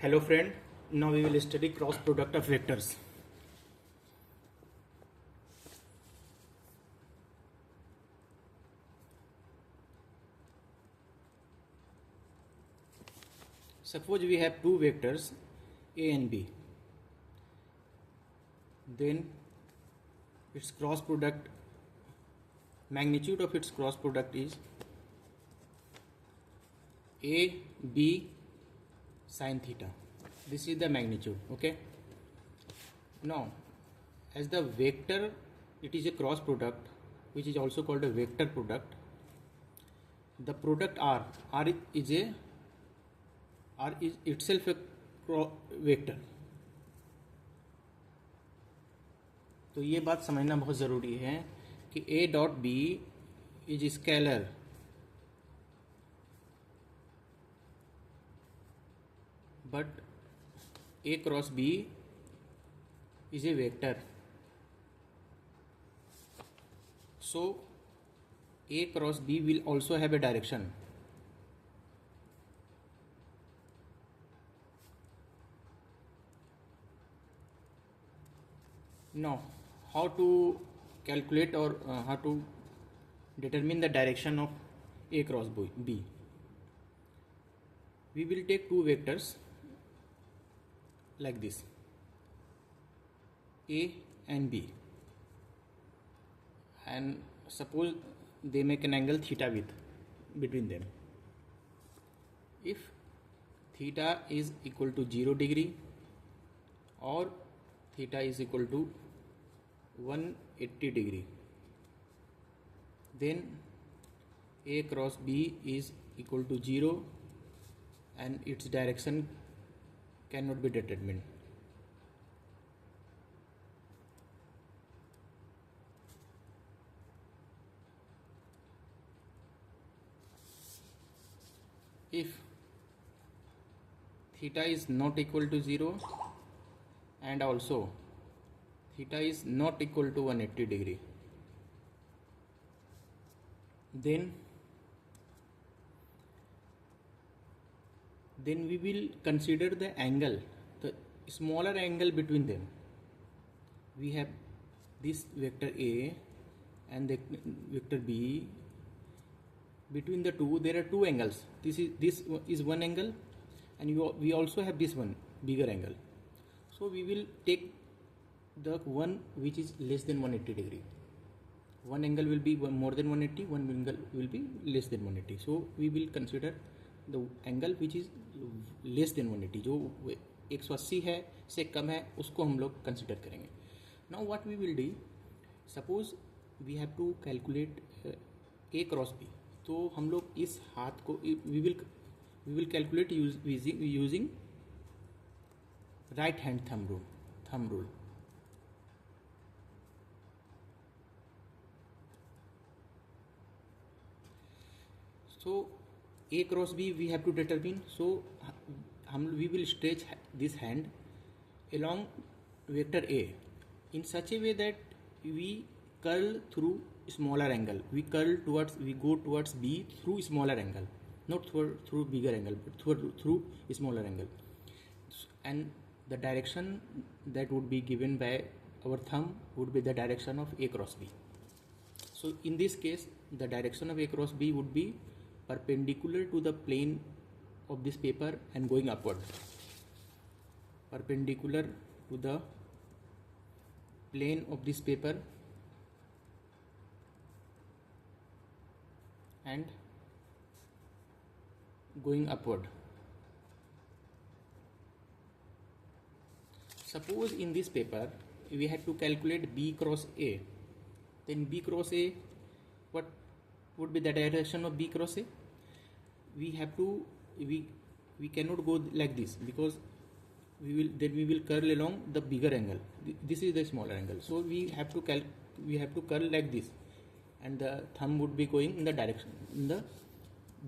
Hello friend, now we will study cross product of vectors. Suppose we have two vectors A and B. Then its cross product, magnitude of its cross product is AB sin theta. This is the magnitude, okay? Now, as the vector, it is a cross product which is also called a vector product. The product R is itself a vector. तो ये बात समझना बहुत ज़रूरी है कि A dot B is scalar, but A cross B is a vector. So A cross B will also have a direction. Now, how to calculate or how to determine the direction of A cross B? We will take two vectors like this, A and B, and suppose they make an angle theta between them. If theta is equal to 0 degree or theta is equal to 180 degree, then A cross B is equal to 0 and its direction cannot be determined. If theta is not equal to 0 and also theta is not equal to 180 degree, then we will consider the angle, the smaller angle between them. We have this vector A and the vector B. Between the two there are two angles. This is one angle, and we also have this one bigger angle. So we will take the one which is less than 180 degree. One angle will be more than 180, one angle will be less than 180. So we will consider the angle which is less than 180, जो 180 है से कम है, उसको हम लोग consider करेंगे. Now what we will do, suppose we have to calculate A cross B. तो हम लोग इस हाथ को we will calculate using right hand thumb rule. So A cross B we have to determine. So we will stretch this hand along vector A in such a way that we curl through smaller angle. We go towards B through smaller angle, not through bigger angle, but through smaller angle. And the direction that would be given by our thumb would be the direction of A cross B. So in this case, the direction of A cross B would be perpendicular to the plane of this paper and going upward. Perpendicular to the plane of this paper and going upward. Suppose in this paper we had to calculate B cross A, then B cross A, what would be the direction of B cross A? We cannot go like this, because we will curl along the bigger angle. This is the smaller angle, so we have to curl like this, and the thumb would be going in the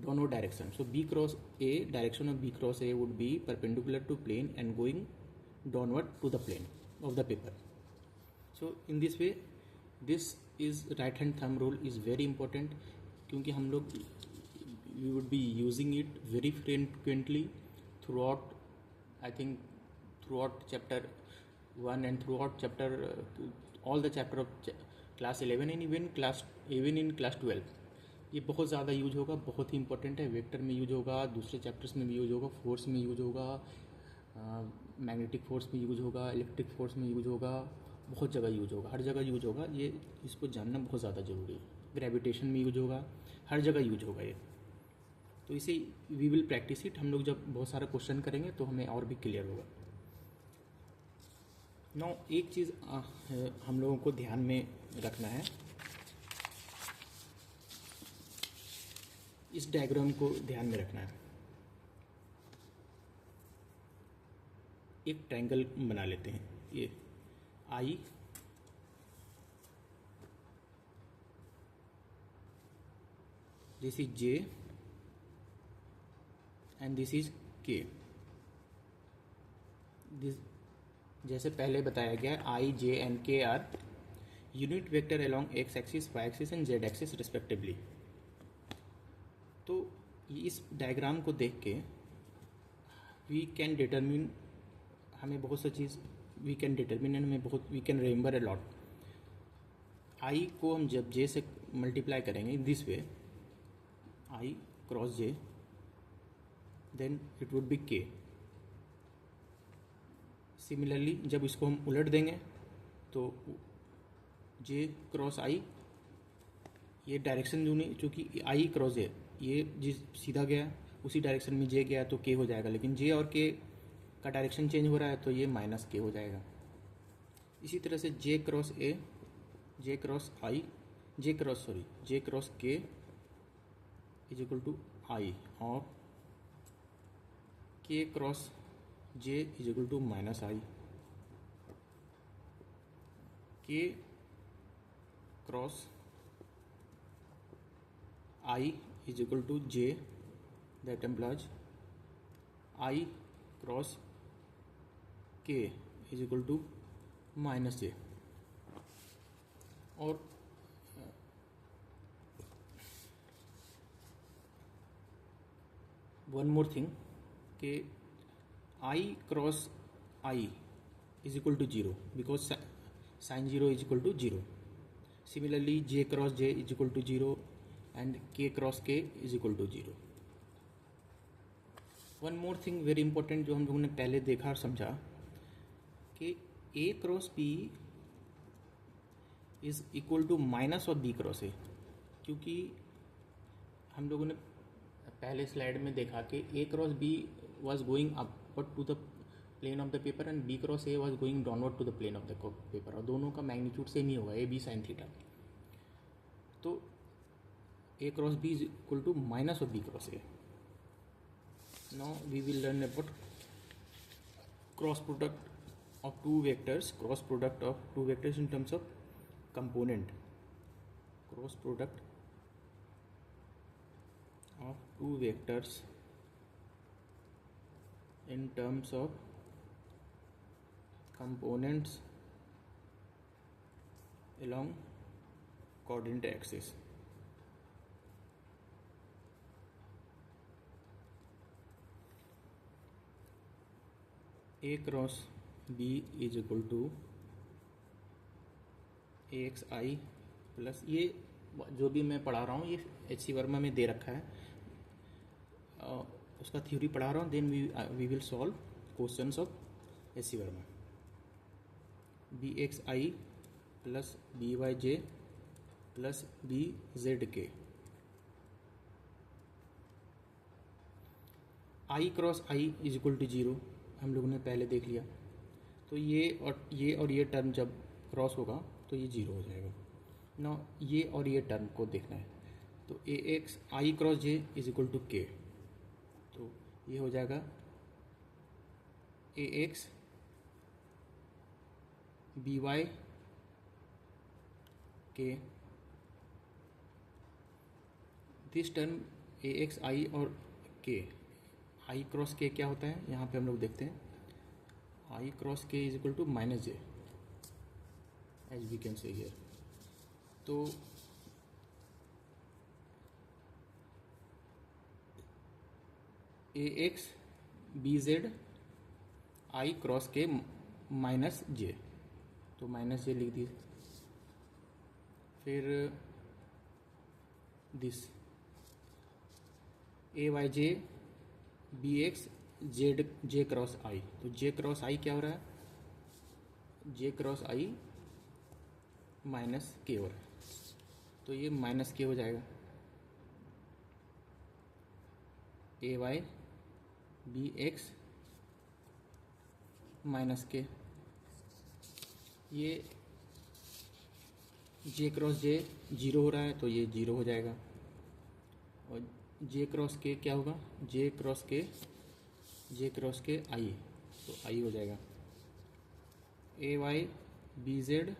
downward direction. So B cross A, direction of B cross A would be perpendicular to plane and going downward to the plane of the paper. So in this way, this is right hand thumb rule is very important, क्योंकि हम लोग we would be using it very frequently throughout I think throughout chapter 1 and throughout chapter all the chapter of class 11 and even in class 12 ये बहुत ज़्यादा use होगा, बहुत ही important है। Vector में यूज होगा, दूसरे चैप्टर्स में भी यूज होगा, फोर्स में यूज होगा, मैग्नेटिक फोर्स में यूज होगा, इलेक्ट्रिक फोर्स में यूज होगा, बहुत जगह यूज होगा, हर जगह यूज होगा। ये इसको जानना बहुत ज़्यादा ज़रूरी है। ग्रेविटेशन में यूज होगा, हर जगह यूज होगा ये। तो इसे वी विल प्रैक्टिस इट। हम लोग जब बहुत सारा क्वेश्चन करेंगे तो हमें और भी क्लियर होगा। नौ एक चीज़ हम लोगों को ध्यान में रखना है, इस डायग्राम को ध्यान में रखना है। एक ट्रायंगल बना लेते हैं, ये I this is J and this is K. This जैसे पहले बताया गया, I J and K are unit vector along X axis, Y axis and Z axis respectively. तो इस डायग्राम को देख के वी कैन डिटरमिन, हमें बहुत सी चीज़ वी कैन डिटरमिन एंड हमें बहुत we can remember a lot. I को हम जब जे से मल्टीप्लाई करेंगे this way, I cross J, then it would be K. Similarly जब इसको हम उलट देंगे तो जे क्रॉस आई, ये डायरेक्शन जो नहीं, चूँकि आई क्रॉस जे ये जिस सीधा गया उसी डायरेक्शन में जे गया तो के हो जाएगा, लेकिन जे और के का डायरेक्शन चेंज हो रहा है तो ये माइनस के हो जाएगा। इसी तरह से J cross A, J cross I, J cross K is equal to I, और K cross J is equal to minus I, K cross I is equal to j, that implies I cross k is equal to minus j। और one more thing कि I cross I is equal to 0 because sin 0 is equal to 0। Similarly j cross j is equal to 0 and k cross k is equal to 0। One more thing very important जो हम लोगों ने पहले देखा और समझा कि a cross b is equal to minus of b cross a, क्योंकि हम लोगों ने पहले स्लाइड में देखा कि a cross b was going upward to the plane of the paper and b cross a was going downward to the plane of the paper, और दोनों का मैग्नीट्यूड सेम ही होगा, a b साइन थीटा। तो a cross b is equal to minus of b cross a। Now we will learn about cross product of two vectors, cross product of two vectors in terms of component, cross product of two vectors in terms of components along coordinate axis। a cross b is equal to x I plus, ये जो भी मैं पढ़ा रहा हूँ ये H C Verma में दे रखा है, उसका थ्योरी पढ़ा रहा हूँ। Then we will solve questions of H C Verma. B X I plus B Y J plus B Z K. I cross I is equal to 0 हम लोगों ने पहले देख लिया, तो ये और ये टर्म जब क्रॉस होगा तो ये 0 हो जाएगा। ना ये और ये टर्म को देखना है, तो A X I cross J is equal to K, तो ये हो जाएगा A X B Y K, this term A X I और के, आई क्रॉस के क्या होता है यहाँ पे हम लोग देखते हैं, I cross K is equal to minus J as we can see here. तो A X B Z I cross K minus J, तो माइनस जे लिख दिए। फिर this A Y J B X Z J cross I, तो J cross आई क्या हो रहा है, जे क्रॉस आई माइनस के हो रहा है, तो ये माइनस के हो जाएगा। ए वाई बी एक्स माइनस के, ये जे क्रॉस जे जीरो हो रहा है तो ये जीरो हो जाएगा, और जे क्रॉस के क्या होगा, जे क्रॉस के आई, तो आई हो जाएगा। ए Y B Z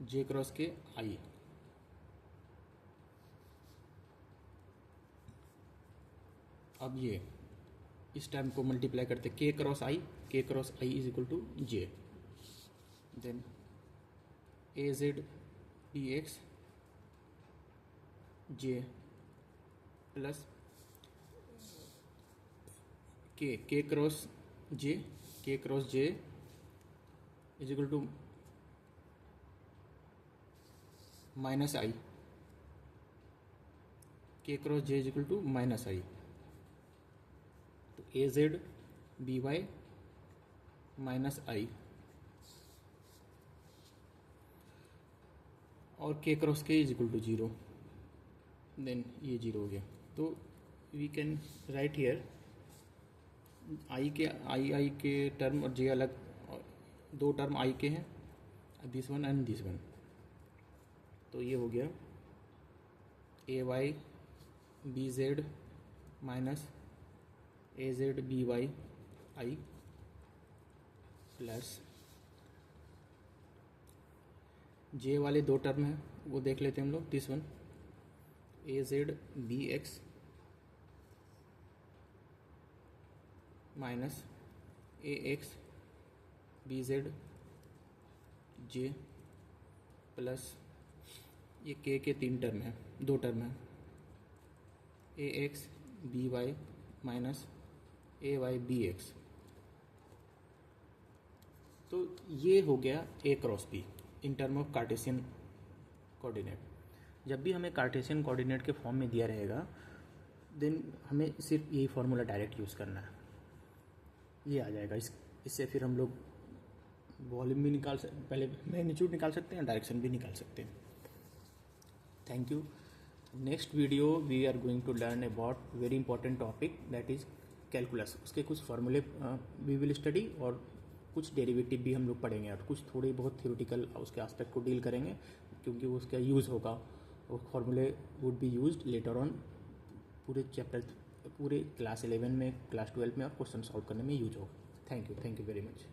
J cross के आई, अब ये इस टाइम को मल्टीप्लाई करते K cross I is equal to J, then A Z D X J plus K cross J is equal to minus I, K cross J is equal to minus I, तो A Z B Y minus I और K cross K is equal to zero, then ये zero हो गया। तो we can write here I K term और जे अलग, दो term आई के हैं, this one and this one, तो ये हो गया ए वाई बी जेड माइनस ए जेड बी वाई आई प्लस जे वाले दो टर्म हैं वो देख लेते हैं हम लोग, this one A Z B X minus A X B Z J plus ये के तीन टर्म है, दो टर्म है, A X B Y minus A Y B X, तो ये हो गया A cross B in term of Cartesian coordinate. जब भी हमें कार्टेशियन कोऑर्डिनेट के फॉर्म में दिया रहेगा देन हमें सिर्फ यही फार्मूला डायरेक्ट यूज़ करना है, ये आ जाएगा। इससे फिर हम लोग वॉल्यूम भी निकाल सकते, पहले मैग्नीट्यूड निकाल सकते हैं, डायरेक्शन भी निकाल सकते हैं। Thank you. Next video we are going to learn about very important topic that is calculus. उसके कुछ फार्मूले वी विल स्टडी और कुछ डेरिवेटिव भी हम लोग पढ़ेंगे और कुछ थोड़ी बहुत थ्योरेटिकल उसके एस्पेक्ट को डील करेंगे, क्योंकि उसका यूज़ होगा, वो फार्मूले would be used later on पूरे चैप्टर, पूरे क्लास 11 में, क्लास 12 में और क्वेश्चन सॉल्व करने में यूज होगा। Thank you very much.